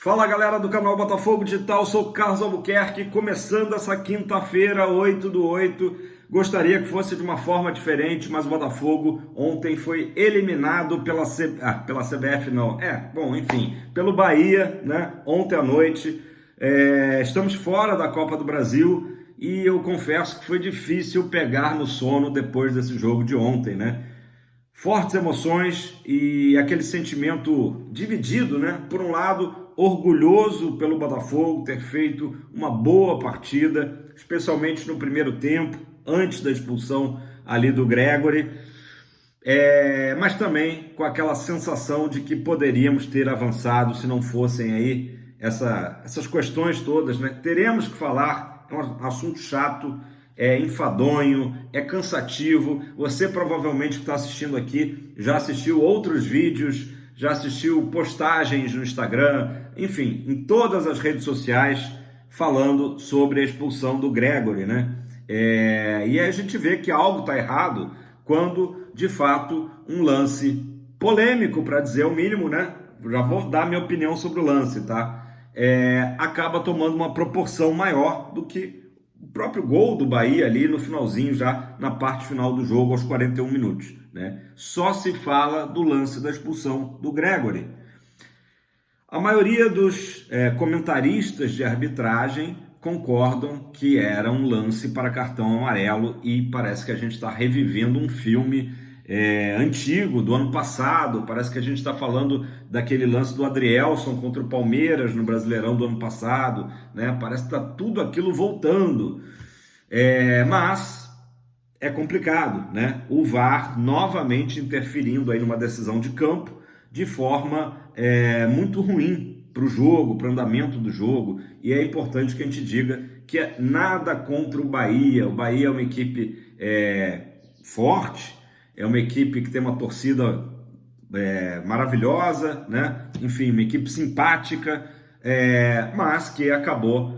Fala galera do canal Botafogo Digital, sou Carlos Albuquerque, começando essa quinta-feira, 8/8. Gostaria que fosse de uma forma diferente, mas o Botafogo ontem foi eliminado pela CBF não, enfim, pelo Bahia, né? Ontem à noite. Estamos fora da Copa do Brasil e eu confesso que foi difícil pegar no sono depois desse jogo de ontem, né? Fortes emoções e aquele sentimento dividido, né? Por um lado, orgulhoso pelo Botafogo ter feito uma boa partida, especialmente no primeiro tempo, antes da expulsão ali do Gregore, mas também com aquela sensação de que poderíamos ter avançado se não fossem aí essas questões todas, né? Teremos que falar, é um assunto chato, é enfadonho, é cansativo. Você provavelmente que está assistindo aqui já assistiu outros vídeos, já assistiu postagens no Instagram, enfim, em todas as redes sociais falando sobre a expulsão do Gregore, né? E a gente vê que algo está errado quando, de fato, um lance polêmico, para dizer o mínimo, né? Já vou dar minha opinião sobre o lance, tá? Acaba tomando uma proporção maior do que o próprio gol do Bahia ali no finalzinho, já na parte final do jogo, aos 41 minutos, né? Só se fala do lance da expulsão do Gregore. A maioria dos comentaristas de arbitragem concordam que era um lance para cartão amarelo e parece que a gente está revivendo um filme antigo, do ano passado. Parece que a gente está falando daquele lance do Adrielson contra o Palmeiras no Brasileirão do ano passado, né? Parece que está tudo aquilo voltando, mas é complicado, né? O VAR novamente interferindo aí numa decisão de campo de forma muito ruim para o jogo, para o andamento do jogo, e é importante que a gente diga que é nada contra o Bahia. O Bahia é uma equipe forte, é uma equipe que tem uma torcida maravilhosa, né? Enfim, uma equipe simpática, mas que acabou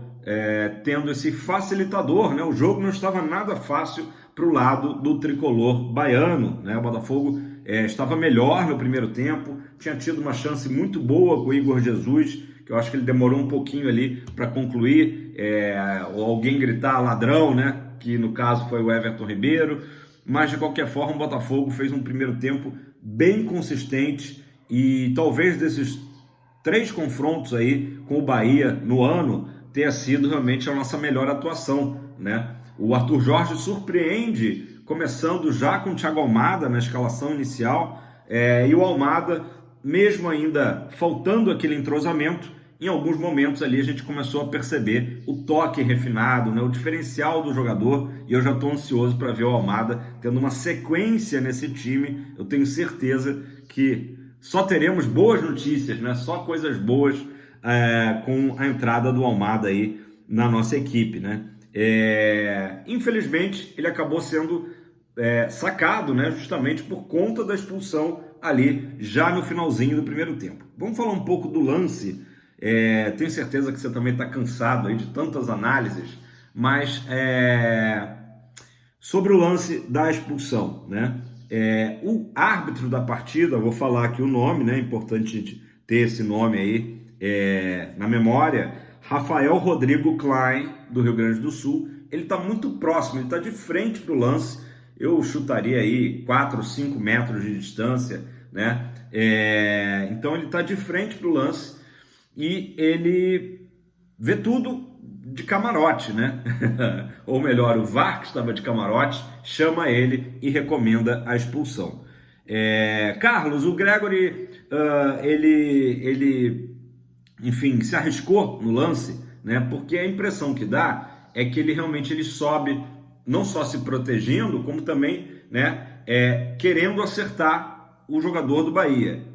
tendo esse facilitador, né? O jogo não estava nada fácil para o lado do tricolor baiano, né? O Botafogo estava melhor no primeiro tempo, tinha tido uma chance muito boa com o Igor Jesus, que eu acho que ele demorou um pouquinho ali para concluir, ou alguém gritar ladrão, né? Que no caso foi o Everton Ribeiro. Mas, de qualquer forma, o Botafogo fez um primeiro tempo bem consistente e talvez desses 3 confrontos aí com o Bahia no ano tenha sido realmente a nossa melhor atuação, né? O Arthur Jorge surpreende, começando já com o Thiago Almada na escalação inicial, e o Almada, mesmo ainda faltando aquele entrosamento, em alguns momentos ali a gente começou a perceber o toque refinado, né, o diferencial do jogador, e eu já estou ansioso para ver o Almada tendo uma sequência nesse time. Eu tenho certeza que só teremos boas notícias, né, só coisas boas com a entrada do Almada aí na nossa equipe, né? Infelizmente ele acabou sendo sacado, né, justamente por conta da expulsão ali já no finalzinho do primeiro tempo. Vamos falar um pouco do lance. Tenho certeza que você também está cansado aí de tantas análises, mas sobre o lance da expulsão, né? O árbitro da partida, vou falar aqui o nome, né? É importante ter esse nome aí na memória. Rafael Rodrigo Klein, do Rio Grande do Sul. Ele está muito próximo, ele está de frente para o lance. Eu chutaria aí 4 ou 5 metros de distância, né? Então ele está de frente para o lance e ele vê tudo de camarote, né? Ou melhor, o VAR, que estava de camarote, chama ele e recomenda a expulsão. Carlos, o Gregore, ele, enfim, se arriscou no lance, né? Porque a impressão que dá é que ele realmente sobe, não só se protegendo, como também, né, querendo acertar o jogador do Bahia.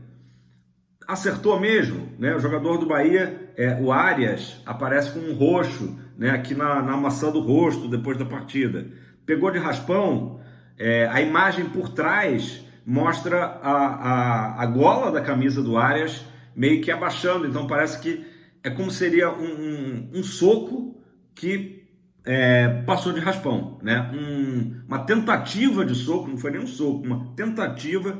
Acertou mesmo, né? O jogador do Bahia, o Arias, aparece com um roxo, né, aqui na maçã do rosto depois da partida. Pegou de raspão, a imagem por trás mostra a gola da camisa do Arias meio que abaixando, então parece que é como seria um soco que passou de raspão, né? Uma tentativa de soco, não foi nem um soco, uma tentativa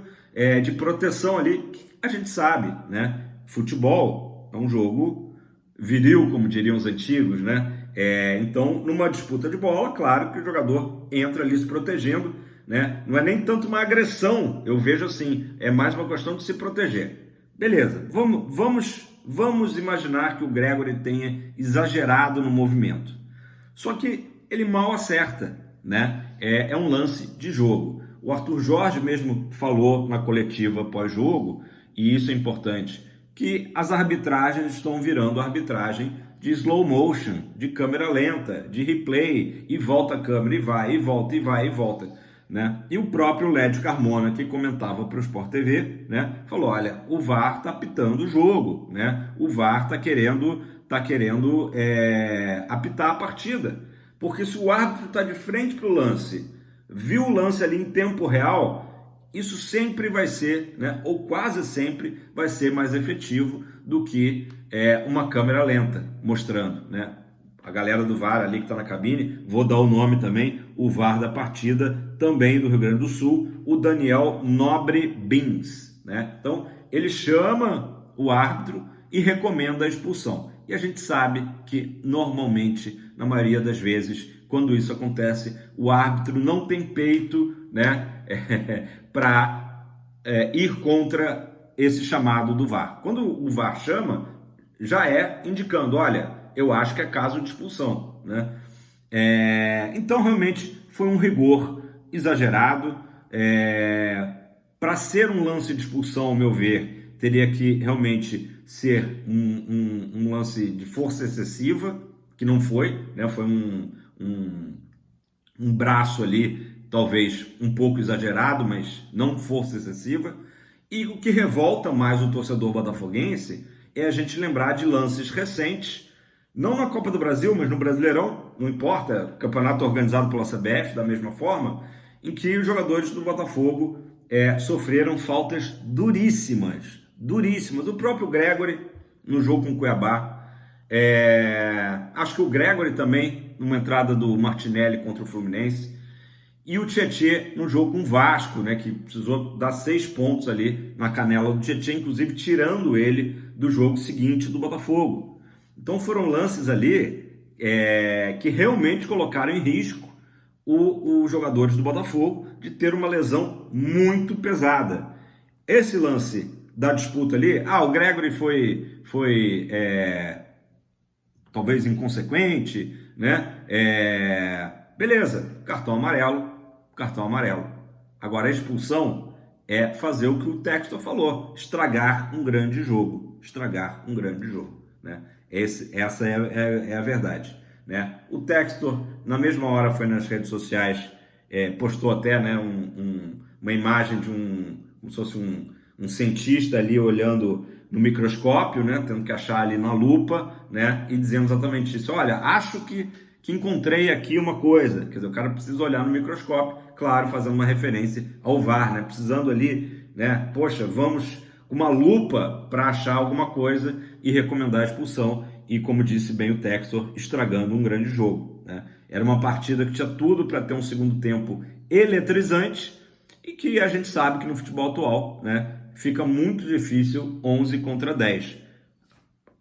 de proteção ali, que a gente sabe, né? Futebol é um jogo viril, como diriam os antigos, né? Então, numa disputa de bola, claro que o jogador entra ali se protegendo, né? Não é nem tanto uma agressão, eu vejo assim, é mais uma questão de se proteger. Beleza, vamos imaginar que o Gregory tenha exagerado no movimento. Só que ele mal acerta, né? É um lance de jogo. O Arthur Jorge mesmo falou na coletiva pós-jogo, e isso é importante, que as arbitragens estão virando arbitragem de slow motion, de câmera lenta, de replay, e volta a câmera, e vai, e volta, e vai, e volta, né? E o próprio Lédio Carmona, que comentava para o Sport TV, né, falou, olha, o VAR está apitando o jogo, né? O VAR está querendo apitar a partida, porque se o árbitro está de frente para o lance, viu o lance ali em tempo real, isso sempre vai ser, né, ou quase sempre vai ser mais efetivo do que uma câmera lenta mostrando, né? A galera do VAR ali que está na cabine, vou dar o nome também, o VAR da partida, também do Rio Grande do Sul, o Daniel Nobre Bins, né? Então, ele chama o árbitro e recomenda a expulsão. E a gente sabe que, normalmente, na maioria das vezes, quando isso acontece, o árbitro não tem peito, né, para ir contra esse chamado do VAR. Quando o VAR chama, já indicando, olha, eu acho que é caso de expulsão, né? Então, realmente, foi um rigor exagerado. Para ser um lance de expulsão, ao meu ver, teria que realmente ser um lance de força excessiva, que não foi, né? Foi um braço ali, talvez um pouco exagerado, mas não força excessiva. E o que revolta mais o torcedor botafoguense é a gente lembrar de lances recentes, não na Copa do Brasil, mas no Brasileirão, não importa, campeonato organizado pela CBF, da mesma forma, em que os jogadores do Botafogo sofreram faltas duríssimas. O próprio Gregory, no jogo com o Cuiabá, acho que o Gregory também, numa entrada do Martinelli contra o Fluminense, e o Tietê no jogo com o Vasco, né, que precisou dar 6 pontos ali na canela do Tietê, inclusive tirando ele do jogo seguinte do Botafogo. Então foram lances ali que realmente colocaram em risco os jogadores do Botafogo de ter uma lesão muito pesada. Esse lance da disputa ali, o Gregory foi talvez inconsequente, né? Beleza, cartão amarelo. Agora a expulsão é fazer o que o Textor falou, estragar um grande jogo, né? Essa é a verdade, né? O Textor, na mesma hora, foi nas redes sociais, postou até, né, uma imagem de como se fosse um cientista ali olhando no microscópio, né, tendo que achar ali na lupa, né, e dizendo exatamente isso. Olha, acho que encontrei aqui uma coisa. Quer dizer, o cara precisa olhar no microscópio, claro, fazendo uma referência ao VAR, né, precisando ali, né, poxa, vamos com uma lupa para achar alguma coisa e recomendar a expulsão. E, como disse bem o Textor, estragando um grande jogo, né? Era uma partida que tinha tudo para ter um segundo tempo eletrizante e que a gente sabe que no futebol atual, né, fica muito difícil 11 contra 10.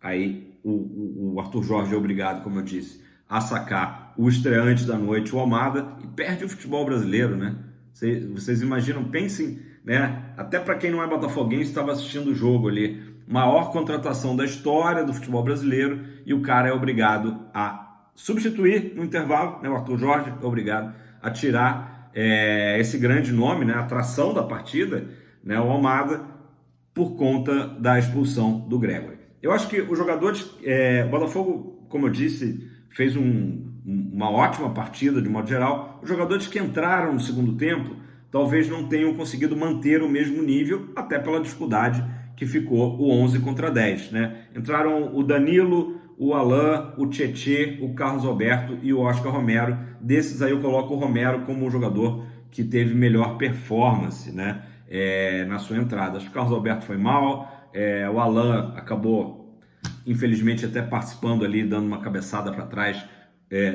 Aí o Arthur Jorge é obrigado, como eu disse, a sacar o estreante da noite, o Almada, e perde o futebol brasileiro, né? Vocês imaginam, pensem, né? Até para quem não é botafoguense estava assistindo o jogo ali, maior contratação da história do futebol brasileiro, e o cara é obrigado a substituir no intervalo, né? O Arthur Jorge é obrigado a tirar esse grande nome, né? A atração da partida, né? O Almada, por conta da expulsão do Gregory. Eu acho que os jogadores, o Botafogo, como eu disse, fez uma ótima partida de modo geral. Os jogadores que entraram no segundo tempo talvez não tenham conseguido manter o mesmo nível, até pela dificuldade que ficou o 11 contra 10, né? Entraram o Danilo, o Alan, o Tietê, o Carlos Alberto e o Oscar Romero. Desses aí eu coloco o Romero como o jogador que teve melhor performance, né, na sua entrada. Acho que o Carlos Alberto foi mal, o Alan acabou, infelizmente, até participando ali, dando uma cabeçada para trás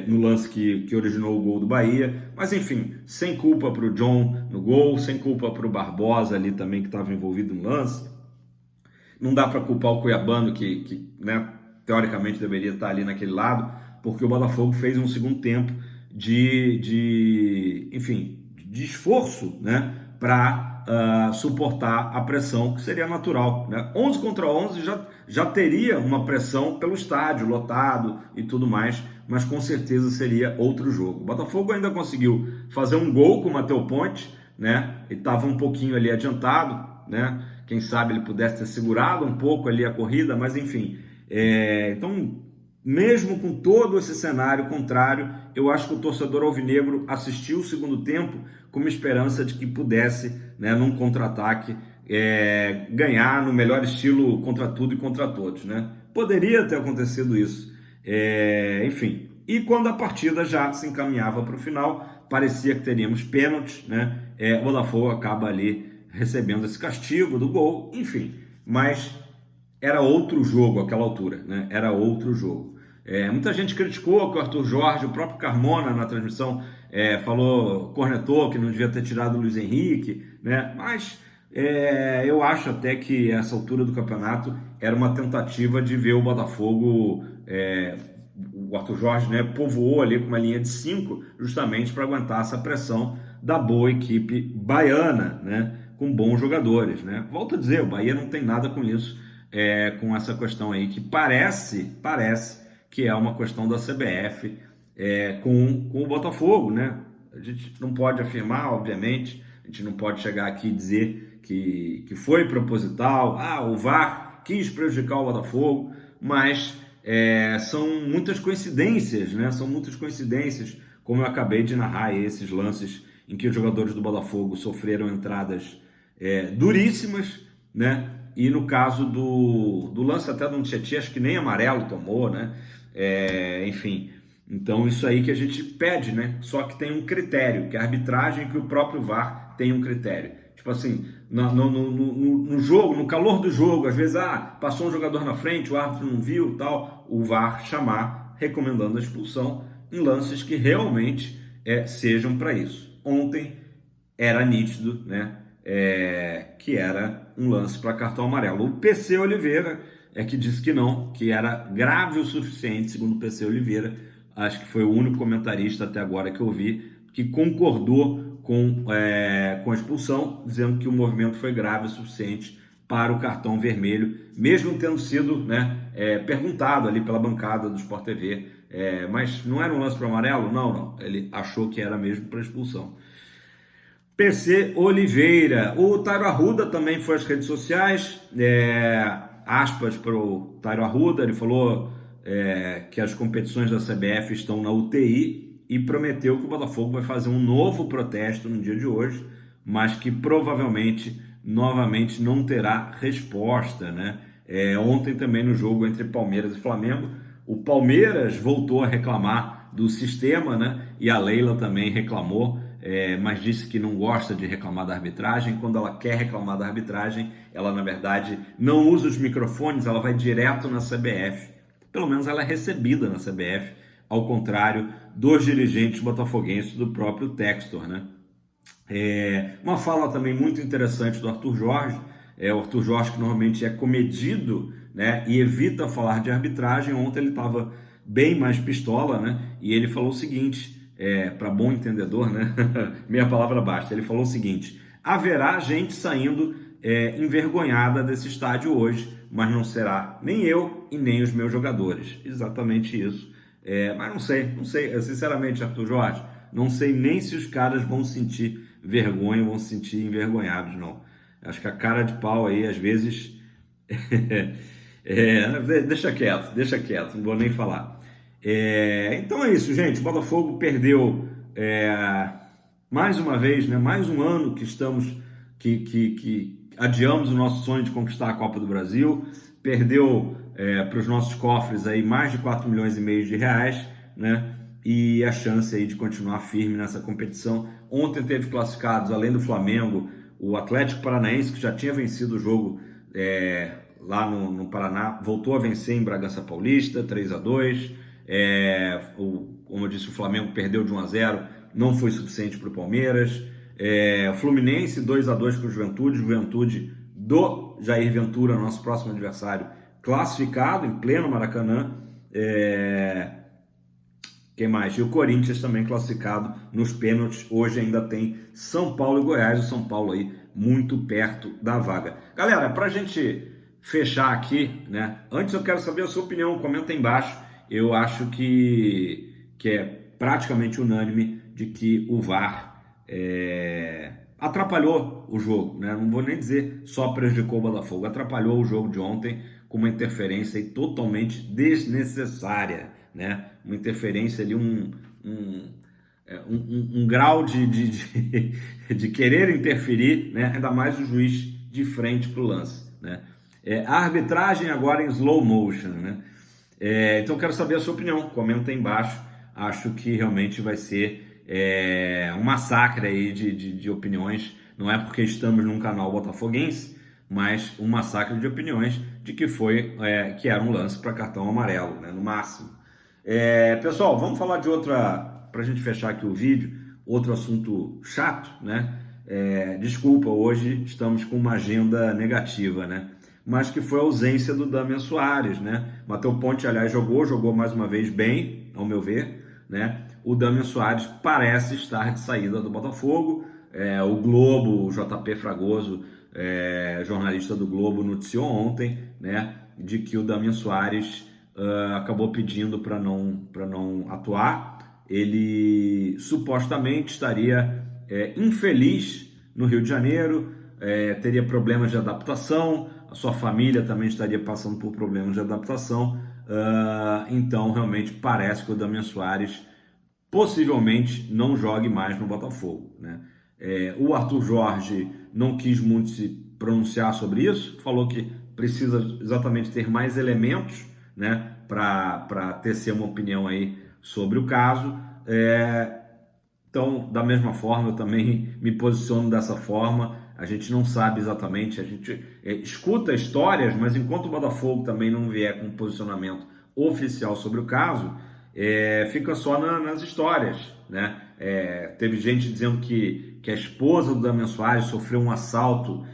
no lance que originou o gol do Bahia. Mas enfim, sem culpa para o John no gol, sem culpa para o Barbosa ali também, que estava envolvido no lance. Não dá para culpar o cuiabano que né, teoricamente deveria estar ali naquele lado, porque o Botafogo fez um segundo tempo enfim, de esforço, né, para suportar a pressão que seria natural, né? 11 contra 11 já teria uma pressão pelo estádio lotado e tudo mais, mas com certeza seria outro jogo. O Botafogo ainda conseguiu fazer um gol com o Matheus Ponte, né? Ele estava um pouquinho ali adiantado, né? Quem sabe ele pudesse ter segurado um pouco ali a corrida, mas enfim. Então, mesmo com todo esse cenário contrário, eu acho que o torcedor alvinegro assistiu o segundo tempo com uma esperança de que pudesse, né, num contra-ataque, ganhar no melhor estilo contra tudo e contra todos, né? Poderia ter acontecido isso. Enfim, e quando a partida já se encaminhava para o final, parecia que teríamos pênaltis, né? O Botafogo acaba ali recebendo esse castigo do gol, enfim, mas era outro jogo àquela altura, né? Era outro jogo. Muita gente criticou que o Arthur Jorge, o próprio Carmona na transmissão cornetou que não devia ter tirado o Luiz Henrique, né? Mas eu acho até que essa altura do campeonato era uma tentativa de ver o Botafogo, o Arthur Jorge, né, povoou ali com uma linha de 5 justamente para aguentar essa pressão da boa equipe baiana, né, com bons jogadores, né? Volto a dizer, o Bahia não tem nada com isso, com essa questão aí que parece que é uma questão da CBF com o Botafogo, né? A gente não pode afirmar, obviamente, a gente não pode chegar aqui e dizer que foi proposital, o VAR quis prejudicar o Botafogo, mas são muitas coincidências, né? São muitas coincidências, como eu acabei de narrar esses lances em que os jogadores do Botafogo sofreram entradas duríssimas, né? E no caso do lance até do Tietchan, acho que nem amarelo tomou, né? Enfim, então isso aí que a gente pede, né? Só que tem um critério, que é a arbitragem, que o próprio VAR tem um critério. Tipo assim, no jogo, no calor do jogo, às vezes, passou um jogador na frente, o árbitro não viu, tal, o VAR chamar, recomendando a expulsão em lances que realmente sejam para isso. Ontem era nítido, né? Que era um lance para cartão amarelo. O PC Oliveira que disse que não, que era grave o suficiente, segundo o PC Oliveira. Acho que foi o único comentarista até agora que eu vi que concordou com a expulsão, dizendo que o movimento foi grave o suficiente para o cartão vermelho, mesmo tendo sido, né, perguntado ali pela bancada do Sport TV, mas não era um lance para amarelo? Não, ele achou que era mesmo para expulsão. PC Oliveira. O Tairo Arruda também foi às redes sociais, aspas para o Tairo Arruda, ele falou que as competições da CBF estão na UTI e prometeu que o Botafogo vai fazer um novo protesto no dia de hoje, mas que provavelmente, novamente, não terá resposta, né? Ontem também no jogo entre Palmeiras e Flamengo, o Palmeiras voltou a reclamar do sistema, né? E a Leila também reclamou, mas disse que não gosta de reclamar da arbitragem. Quando ela quer reclamar da arbitragem, ela na verdade não usa os microfones, ela vai direto na CBF. Pelo menos ela é recebida na CBF, ao contrário dos dirigentes botafoguenses, do próprio Textor, né? Uma fala também muito interessante do Arthur Jorge, o Arthur Jorge que normalmente é comedido, né, e evita falar de arbitragem. Ontem ele estava bem mais pistola, né, e ele falou o seguinte, para bom entendedor, né, meia palavra basta, ele falou o seguinte: haverá gente saindo envergonhada desse estádio hoje, mas não será nem eu e nem os meus jogadores. Exatamente isso. Mas não sei, sinceramente, Arthur Jorge, não sei nem se os caras vão sentir vergonha, vão se sentir envergonhados, não. Acho que a cara de pau aí, às vezes, deixa quieto, não vou nem falar. Então é isso, gente, o Botafogo perdeu mais uma vez, né, mais um ano que estamos, que adiamos o nosso sonho de conquistar a Copa do Brasil, perdeu para os nossos cofres aí mais de 4 milhões e meio de reais, né? E a chance aí de continuar firme nessa competição. Ontem teve classificados, além do Flamengo, o Atlético Paranaense, que já tinha vencido o jogo lá no Paraná, voltou a vencer em Bragança Paulista, 3-2. Como eu disse, o Flamengo perdeu de 1-0, não foi suficiente para o Palmeiras. Fluminense 2-2 para o Juventude do Jair Ventura, nosso próximo adversário, classificado em pleno Maracanã. Quem mais? E o Corinthians também classificado nos pênaltis. Hoje ainda tem São Paulo e Goiás. O São Paulo aí muito perto da vaga. Galera, para a gente fechar aqui, né? Antes eu quero saber a sua opinião. Comenta aí embaixo. Eu acho que é praticamente unânime de que o VAR atrapalhou o jogo, né? Não vou nem dizer só prejudicou o Botafogo. Atrapalhou o jogo de ontem com uma interferência aí totalmente desnecessária, né? Uma interferência ali, um grau de querer interferir, né? Ainda mais o juiz de frente para o lance, né? A arbitragem agora em slow motion, né? Então eu quero saber a sua opinião, comenta aí embaixo. Acho que realmente vai ser um massacre aí de opiniões. Não é porque estamos num canal botafoguense, mas um massacre de opiniões de que que era um lance para cartão amarelo, né? No máximo. Pessoal, vamos falar de outra, para a gente fechar aqui o vídeo, outro assunto chato, né? Desculpa, hoje estamos com uma agenda negativa, né? Mas que foi a ausência do Damian Soares, né? Matheus Ponte, aliás, jogou mais uma vez bem, ao meu ver, né? O Damian Soares parece estar de saída do Botafogo. O Globo, o JP Fragoso, jornalista do Globo, noticiou ontem, né? De que o Damian Soares acabou pedindo para não atuar. Ele supostamente estaria infeliz no Rio de Janeiro, teria problemas de adaptação, a sua família também estaria passando por problemas de adaptação, então realmente parece que o Damian Soares possivelmente não jogue mais no Botafogo, né? O Arthur Jorge não quis muito se pronunciar sobre isso, falou que precisa exatamente ter mais elementos, né, para tecer uma opinião aí sobre o caso. Então, da mesma forma, eu também me posiciono dessa forma. A gente não sabe exatamente, a gente escuta histórias, mas enquanto o Botafogo também não vier com um posicionamento oficial sobre o caso, fica só nas histórias, né? Teve gente dizendo que a esposa do Damian Soares sofreu um assalto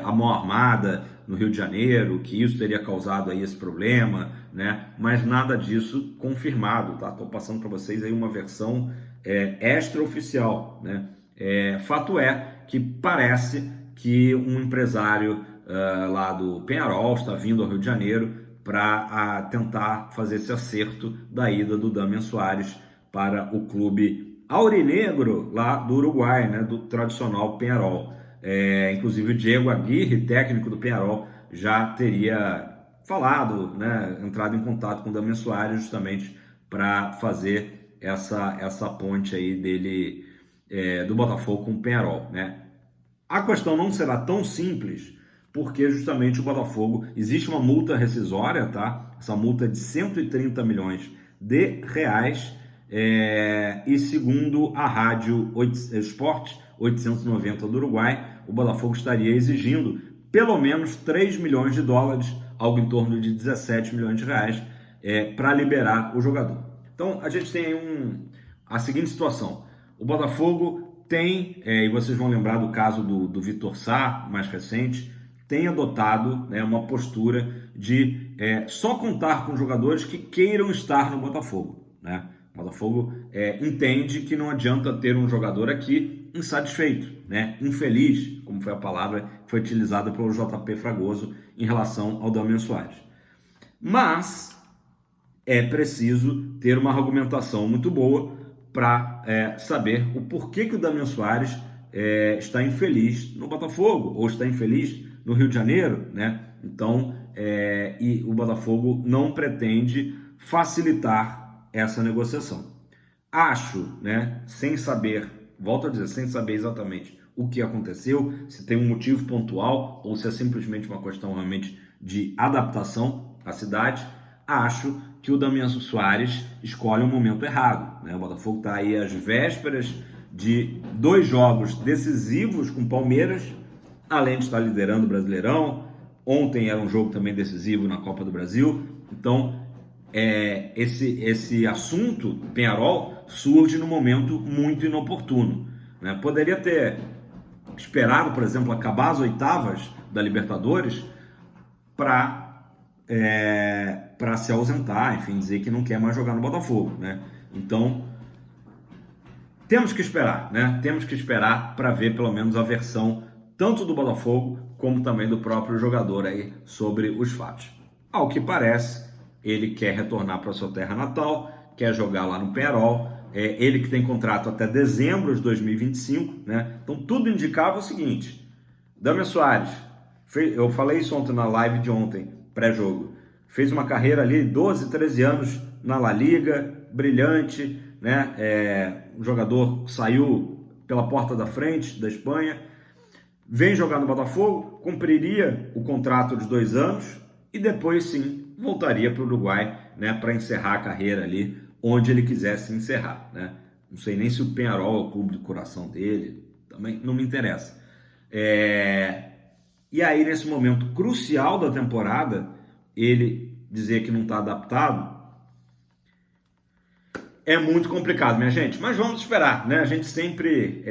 à mão armada no Rio de Janeiro, que isso teria causado aí esse problema, né? Mas nada disso confirmado, tá? Estou passando para vocês aí uma versão extraoficial, né? Fato é que parece que um empresário lá do Peñarol está vindo ao Rio de Janeiro para tentar fazer esse acerto da ida do Damian Soares para o clube aurinegro lá do Uruguai, né? Do tradicional Peñarol. Inclusive o Diego Aguirre, técnico do Peñarol, já teria falado, né? Entrado em contato com o Damian Soares justamente para fazer essa ponte aí dele, do Botafogo com o Peñarol, né? A questão não será tão simples, porque justamente o Botafogo, existe uma multa rescisória, tá? Essa multa é de 130 milhões de reais, e segundo a Rádio Esporte 890 do Uruguai, o Botafogo estaria exigindo pelo menos 3 milhões de dólares, algo em torno de 17 milhões de reais, para liberar o jogador. Então, a gente tem aí a seguinte situação. O Botafogo tem, e vocês vão lembrar do caso do Vitor Sá, mais recente, tem adotado, né, uma postura de só contar com jogadores que queiram estar no Botafogo, né? O Botafogo entende que não adianta ter um jogador aqui insatisfeito, né, infeliz, como foi a palavra que foi utilizada pelo JP Fragoso em relação ao Damian Soares. Mas é preciso ter uma argumentação muito boa para saber o porquê que o Damian Soares está infeliz no Botafogo, ou está infeliz no Rio de Janeiro, né? Então, e o Botafogo não pretende facilitar essa negociação. Acho, né, sem saber, volto a dizer, sem saber exatamente o que aconteceu, se tem um motivo pontual ou se é simplesmente uma questão realmente de adaptação à cidade, acho que o Damian Soares escolhe um momento errado, né? O Botafogo está aí às vésperas de 2 jogos decisivos com o Palmeiras, além de estar liderando o Brasileirão. Ontem era um jogo também decisivo na Copa do Brasil. Então, esse assunto, Peñarol, surge num momento muito inoportuno, né? Poderia ter esperado, por exemplo, acabar as oitavas da Libertadores para se ausentar, enfim, dizer que não quer mais jogar no Botafogo, né? Então, temos que esperar, né? Temos que esperar para ver pelo menos a versão tanto do Botafogo como também do próprio jogador aí sobre os fatos. Ao que parece, ele quer retornar para sua terra natal, quer jogar lá no Penharol, ele que tem contrato até dezembro de 2025, né? Então tudo indicava o seguinte: Damian Soares, eu falei isso ontem na live de ontem, pré-jogo, fez uma carreira ali, 12, 13 anos na La Liga, brilhante, né? Um jogador que saiu pela porta da frente da Espanha, vem jogar no Botafogo, cumpriria o contrato de 2 anos e depois sim voltaria para o Uruguai, né, para encerrar a carreira ali onde ele quisesse encerrar, né? Não sei nem se o Penharol é o clube do coração dele, também não me interessa. E aí, nesse momento crucial da temporada, ele dizer que não está adaptado é muito complicado, minha gente. Mas vamos esperar, né? A gente sempre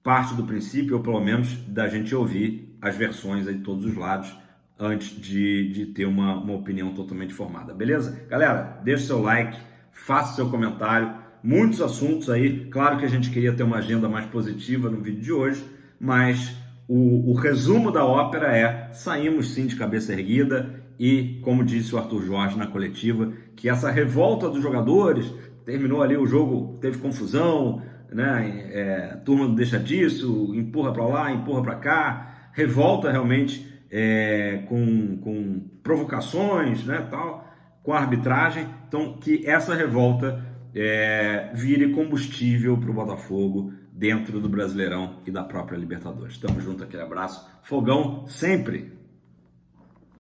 parte do princípio, ou pelo menos da gente ouvir as versões aí de todos os lados antes de ter uma opinião totalmente formada, beleza? Galera, deixa seu like, faça seu comentário, muitos assuntos aí. Claro que a gente queria ter uma agenda mais positiva no vídeo de hoje, mas o resumo da ópera é: saímos sim de cabeça erguida e, como disse o Arthur Jorge na coletiva, que essa revolta dos jogadores, terminou ali o jogo, teve confusão, né? Turma não deixa disso, empurra para lá, empurra para cá, revolta realmente com provocações, né, tal, com a arbitragem. Então, que essa revolta vire combustível para o Botafogo dentro do Brasileirão e da própria Libertadores. Tamo junto, aquele abraço. Fogão sempre!